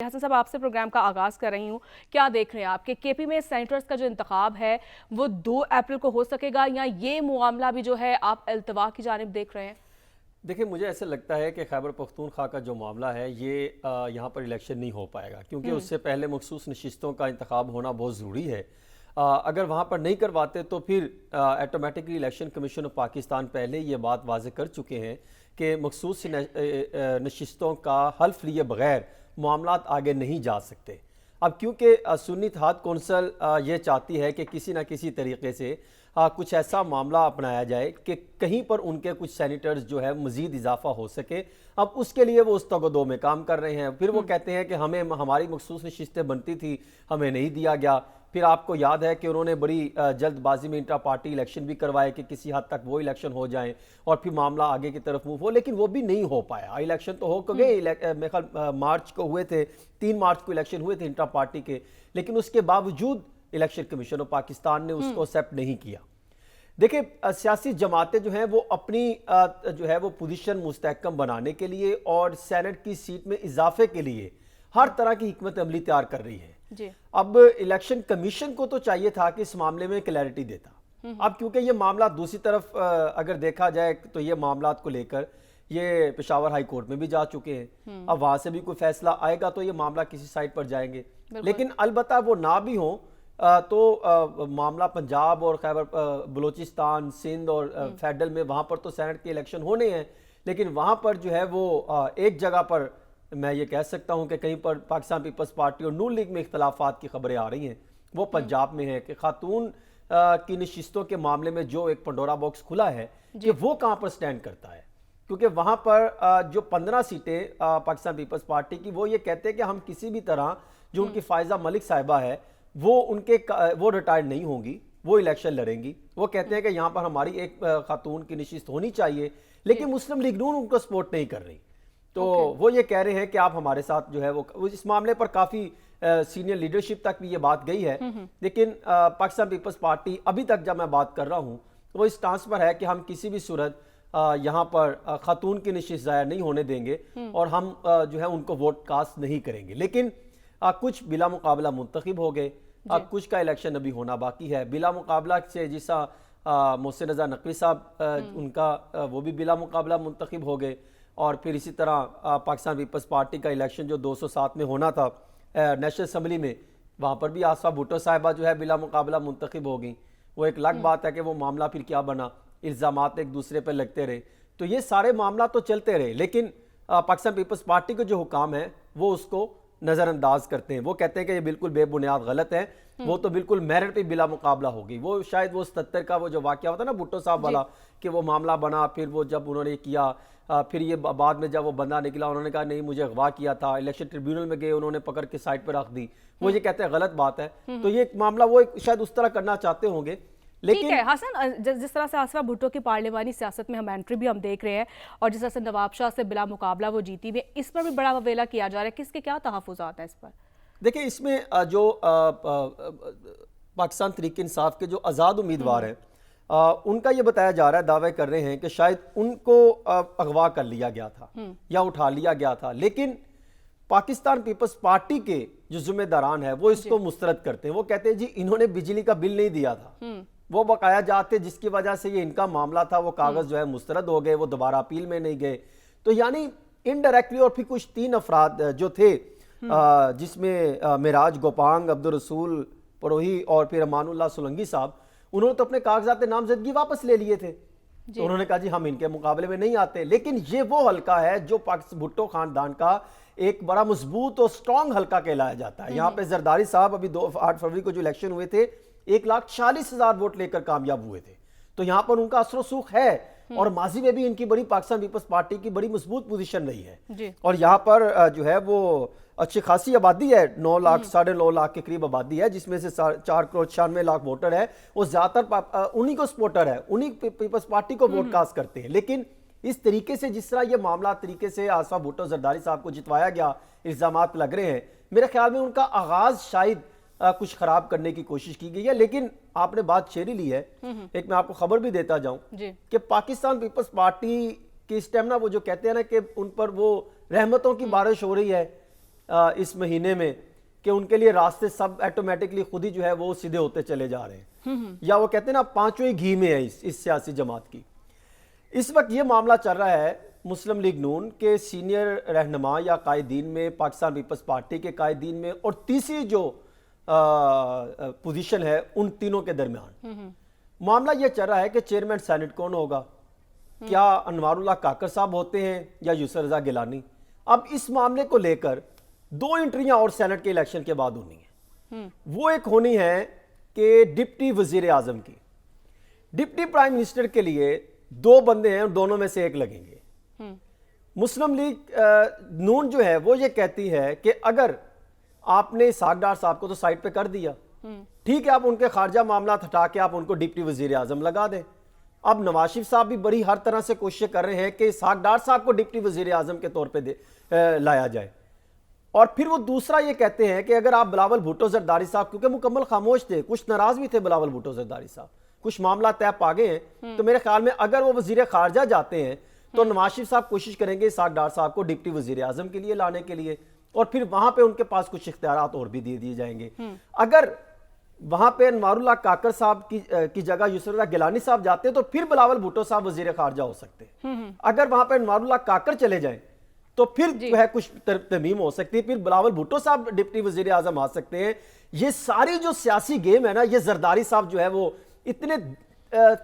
حسن صاحب آپ سے پروگرام کا آغاز کر رہی ہوں، کیا دیکھ رہے ہیں آپ کہ کے پی میں سینیٹرز کا جو انتخاب ہے وہ 2 اپریل کو ہو سکے گا یا یہ معاملہ بھی جو ہے آپ التوا کی جانب دیکھ رہے ہیں؟ دیکھیں مجھے ایسا لگتا ہے کہ خیبر پختونخوا کا جو معاملہ ہے یہ یہاں پر الیکشن نہیں ہو پائے گا کیونکہ اس سے پہلے مخصوص نشستوں کا انتخاب ہونا بہت ضروری ہے۔ اگر وہاں پر نہیں کرواتے تو پھر automatically election commission of Pakistan پہلے یہ بات واضح کر چکے ہیں کہ مخصوص نشستوں کا حلف لیے بغیر معاملات آگے نہیں جا سکتے۔ اب کیونکہ سنی اتحاد کونسل یہ چاہتی ہے کہ کسی نہ کسی طریقے سے کچھ ایسا معاملہ اپنایا جائے کہ کہیں پر ان کے کچھ سینیٹرز جو ہے مزید اضافہ ہو سکے۔ اب اس کے لیے وہ اس تگ و دو میں کام کر رہے ہیں۔ پھر وہ کہتے ہیں کہ ہماری مخصوص نشستیں بنتی تھی، ہمیں نہیں دیا گیا۔ پھر آپ کو یاد ہے کہ انہوں نے بڑی جلد بازی میں انٹرا پارٹی الیکشن بھی کروائے کہ کسی حد تک وہ الیکشن ہو جائیں اور پھر معاملہ آگے کی طرف موو ہو، لیکن وہ بھی نہیں ہو پایا۔ الیکشن تو ہو گئے، مارچ کو ہوئے تھے، 3 مارچ کو الیکشن ہوئے تھے انٹرا پارٹی کے، لیکن اس کے باوجود الیکشن کمیشن آف پاکستان نے اس کو ایکسیپٹ نہیں کیا۔ دیکھیں سیاسی جماعتیں جو ہیں وہ اپنی جو ہے وہ پوزیشن مستحکم بنانے کے لیے اور سینٹ کی سیٹ میں اضافے کے لیے ہر طرح کی حکمت عملی تیار کر رہی ہے۔ اب الیکشن کمیشن کو تو چاہیے تھا کہ اس معاملے میں کلیئرٹی دیتا۔ اب کیونکہ یہ معاملات دوسری طرف اگر دیکھا جائے تو یہ معاملات کو لے کر یہ پشاور ہائی کورٹ میں بھی جا چکے ہیں۔ اب وہاں سے بھی کوئی فیصلہ آئے گا تو یہ معاملہ کسی سائٹ پر جائیں گے، لیکن البتہ وہ نہ بھی ہوں تو معاملہ پنجاب اور خیبر بلوچستان، سندھ اور فیڈرل میں وہاں پر تو سینٹ کے الیکشن ہونے ہیں، لیکن وہاں پر جو ہے وہ ایک جگہ پر میں یہ کہہ سکتا ہوں کہ کہیں پر پاکستان پیپلز پارٹی اور نون لیگ میں اختلافات کی خبریں آ رہی ہیں، وہ پنجاب میں ہے کہ خاتون کی نشستوں کے معاملے میں جو ایک پنڈورا باکس کھلا ہے کہ وہ کہاں پر سٹینڈ کرتا ہے، کیونکہ وہاں پر جو 15 سیٹیں پاکستان پیپلز پارٹی کی وہ یہ کہتے ہیں کہ ہم کسی بھی طرح جو ان کی فائزہ ملک صاحبہ ہے وہ ریٹائرڈ نہیں ہوں گی، وہ الیکشن لڑیں گی۔ وہ کہتے ہیں کہ یہاں پر ہماری ایک خاتون کی نشست ہونی چاہیے، لیکن مسلم لیگ نون ان کو سپورٹ نہیں کر رہی، تو وہ یہ کہہ رہے ہیں کہ آپ ہمارے ساتھ جو ہے وہ اس معاملے پر کافی سینئر لیڈرشپ تک بھی یہ بات گئی ہے، لیکن پاکستان پیپلز پارٹی ابھی تک جب میں بات کر رہا ہوں وہ اس سٹانس پر ہے کہ ہم کسی بھی صورت یہاں پر خاتون کی نشست ضائع نہیں ہونے دیں گے اور ہم جو ہے ان کو ووٹ کاسٹ نہیں کریں گے۔ لیکن کچھ بلا مقابلہ منتخب ہو گئے، کچھ کا الیکشن ابھی ہونا باقی ہے۔ بلا مقابلہ سے جیسا محسن رضا نقوی صاحب ان کا وہ بھی بلا مقابلہ منتخب ہو گئے، اور پھر اسی طرح پاکستان پیپلز پارٹی کا الیکشن جو 207 میں ہونا تھا نیشنل اسمبلی میں، وہاں پر بھی آصفہ بھٹو صاحبہ جو ہے بلا مقابلہ منتخب ہو گئیں۔ وہ ایک الگ بات ہے کہ وہ معاملہ پھر کیا بنا، الزامات ایک دوسرے پر لگتے رہے، تو یہ سارے معاملات تو چلتے رہے، لیکن پاکستان پیپلز پارٹی کے جو حکام ہیں وہ اس کو نظر انداز کرتے ہیں۔ وہ کہتے ہیں کہ یہ بالکل بے بنیاد غلط ہے، وہ تو بالکل میرٹ پہ بلا مقابلہ ہو گئی۔ وہ شاید وہ 77 کا وہ جو واقعہ ہوتا نا بھٹو صاحب والا کہ وہ معاملہ بنا، پھر وہ جب انہوں نے کیا، پھر یہ بعد میں جب وہ بندہ نکلا انہوں نے کہا نہیں مجھے اغوا کیا تھا، الیکشن ٹریبیونل میں گئے انہوں نے پکڑ کے سائٹ پہ رکھ دی، وہ یہ کہتے ہیں غلط بات ہے۔ تو یہ معاملہ وہ شاید اس طرح کرنا چاہتے ہوں گے، ٹھیک ہے حسن، جس طرح سے آصفہ بھٹو کی پارلیمانی سیاست میں ہم انٹری بھی ہم دیکھ رہے ہیں اور جس طرح سے نواب شاہ سے بلا مقابلہ وہ جیتی ہوئی، اس پر بھی بڑا وویلا کیا جا رہا ہے، کس کے کیا تحفظات ہیں اس پر؟ دیکھیں اس میں جو پاکستان تحریک انصاف کے جو آزاد امیدوار ہیں ان کا یہ بتایا جا رہا ہے، دعوے کر رہے ہیں کہ شاید ان کو اغوا کر لیا گیا تھا یا اٹھا لیا گیا تھا، لیکن پاکستان پیپلز پارٹی کے جو ذمہ داران ہیں وہ اس کو مسترد کرتے ہیں۔ وہ کہتے ہیں جی انہوں نے بجلی کا بل نہیں دیا تھا، وہ بقایا جاتے جس کی وجہ سے یہ ان کا معاملہ تھا، وہ کاغذ جو ہے مسترد ہو گئے، وہ دوبارہ اپیل میں نہیں گئے۔ تو یعنی انڈائریکٹلی، اور پھر کچھ 3 افراد جو تھے جس میں معراج گوپانگ، عبدالرسول پروہی اور پھر امان اللہ سولنگی صاحب، انہوں نے تو اپنے کاغذات نامزدگی واپس لے لیے تھے، تو انہوں نے کہا جی ہم ان کے مقابلے میں نہیں آتے۔ لیکن یہ وہ حلقہ ہے جو بھٹو خاندان کا ایک بڑا مضبوط اور سٹرونگ حلقہ کہلایا جاتا ہے۔ یہاں پہ زرداری صاحب ابھی 8 فروری کو جو الیکشن ہوئے تھے 1,40,000 ووٹ لے کر کامیاب ہوئے تھے، تو یہاں پر ان کا اثر و رسوخ ہے، اور ماضی میں بھی ان کی بڑی پاکستان پیپلز پارٹی کی بڑی مضبوط پوزیشن رہی ہے، اور یہاں پر جو ہے وہ اچھی خاصی آبادی ہے، 9 لاکھ 9.5 لاکھ کے قریب آبادی ہے، جس میں سے 4.96 کروڑ ووٹر ہے، وہ زیادہ تر انہی کو سپورٹر ہے، انہی پیپلز پارٹی کو ووٹ کاسٹ کرتے ہیں۔ لیکن اس طریقے سے جس طرح یہ معاملات طریقے سے آصفہ بھٹو زرداری صاحب کو جتوایا گیا، الزامات لگ رہے ہیں، میرے خیال میں ان کا آغاز شاید کچھ خراب کرنے کی کوشش کی گئی ہے۔ لیکن آپ نے بات چھیڑ لی ہے، ایک میں آپ کو خبر بھی دیتا جاؤں کہ پاکستان پیپلز پارٹی کی اسٹیمنا، وہ جو کہتے ہیں نا کہ ان پر وہ رحمتوں کی بارش ہو رہی ہے، اس مہینے میں کہ ان کے لیے راستے سب ایٹومیٹکلی خود ہی جو ہے وہ سیدھے ہوتے چلے جا رہے ہیں، یا وہ کہتے ہیں نا پانچویں گھی میں ہے اس سیاسی جماعت کی. اس وقت یہ معاملہ چل رہا ہے مسلم لیگ نون کے سینئر رہنما یا قائدین میں، پاکستان پیپلز پارٹی کے قائدین میں، اور تیسری جو پوزیشن ہے ان تینوں کے درمیان. معاملہ یہ چل رہا ہے کہ چیئرمین سینٹ کون ہوگا، کیا انوار اللہ کاکر صاحب ہوتے ہیں یا یسر رضا گیلانی. اب اس معاملے کو لے کر دو انٹریاں اور سینٹ کے الیکشن کے بعد ہونی ہیں. وہ ایک ہونی ہے کہ ڈپٹی وزیر اعظم کی. ڈپٹی پرائم منسٹر کے لیے دو بندے ہیں، دونوں میں سے ایک لگیں گے. مسلم لیگ نون جو ہے وہ یہ کہتی ہے کہ اگر آپ نے اسحاق ڈار صاحب کو تو سائٹ پہ کر دیا، ٹھیک ہے، آپ ان کے خارجہ معاملات ہٹا کے آپ ان کو ڈپٹی وزیر اعظم لگا دیں. اب نواز شریف صاحب بھی بڑی ہر طرح سے کوششیں کر رہے ہیں کہ اسحاق ڈار صاحب کو ڈپٹی وزیر اعظم کے طور پہ لایا جائے. اور پھر وہ دوسرا یہ کہتے ہیں کہ اگر آپ بلاول بھٹو زرداری صاحب، کیونکہ مکمل خاموش تھے، کچھ ناراض بھی تھے بلاول بھٹو زرداری صاحب، کچھ معاملات طے پا گئے ہیں، تو میرے خیال میں اگر وہ وزیر خارجہ جاتے ہیں تو نواز شریف صاحب کوشش کریں گے اسحاق ڈار صاحب کو ڈپٹی وزیر اعظم کے لیے لانے کے لیے، اور پھر وہاں پہ ان کے پاس کچھ اختیارات اور بھی دے دیے جائیں گے. اگر وہاں پہ انوار اللہ کاکر صاحب کی جگہ یسر رضا گیلانی صاحب جاتے ہیں تو پھر بلاول بھٹو صاحب وزیر خارجہ ہو سکتے ہیں. اگر وہاں پہ انوار اللہ کاکر چلے جائیں تو پھر جو ہے کچھ ترمیم ہو سکتی ہے، پھر بلاول بھٹو صاحب ڈپٹی وزیر اعظم آ سکتے ہیں. یہ ساری جو سیاسی گیم ہے نا، یہ زرداری صاحب جو ہے وہ اتنے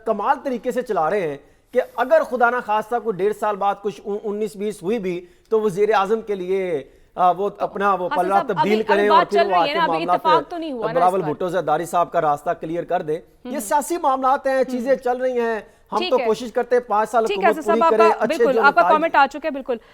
کمال طریقے سے چلا رہے ہیں کہ اگر خدا نہ خواستہ کوئی 1.5 سال بعد کچھ 19-20 ہوئی بھی تو وزیر اعظم کے لیے وہ اپنا وہ پلڑا تبدیل کریں اور پھر وہ آتے معاملات بلاول بھٹو زرداری صاحب کا راستہ کلیئر کر دیں. یہ سیاسی معاملات ہیں، چیزیں چل رہی ہیں، ہم تو کوشش کرتے ہیں 5 سال حکومت پوری کریں. بالکل آپ کا کامنٹ آ چکا ہے. بالکل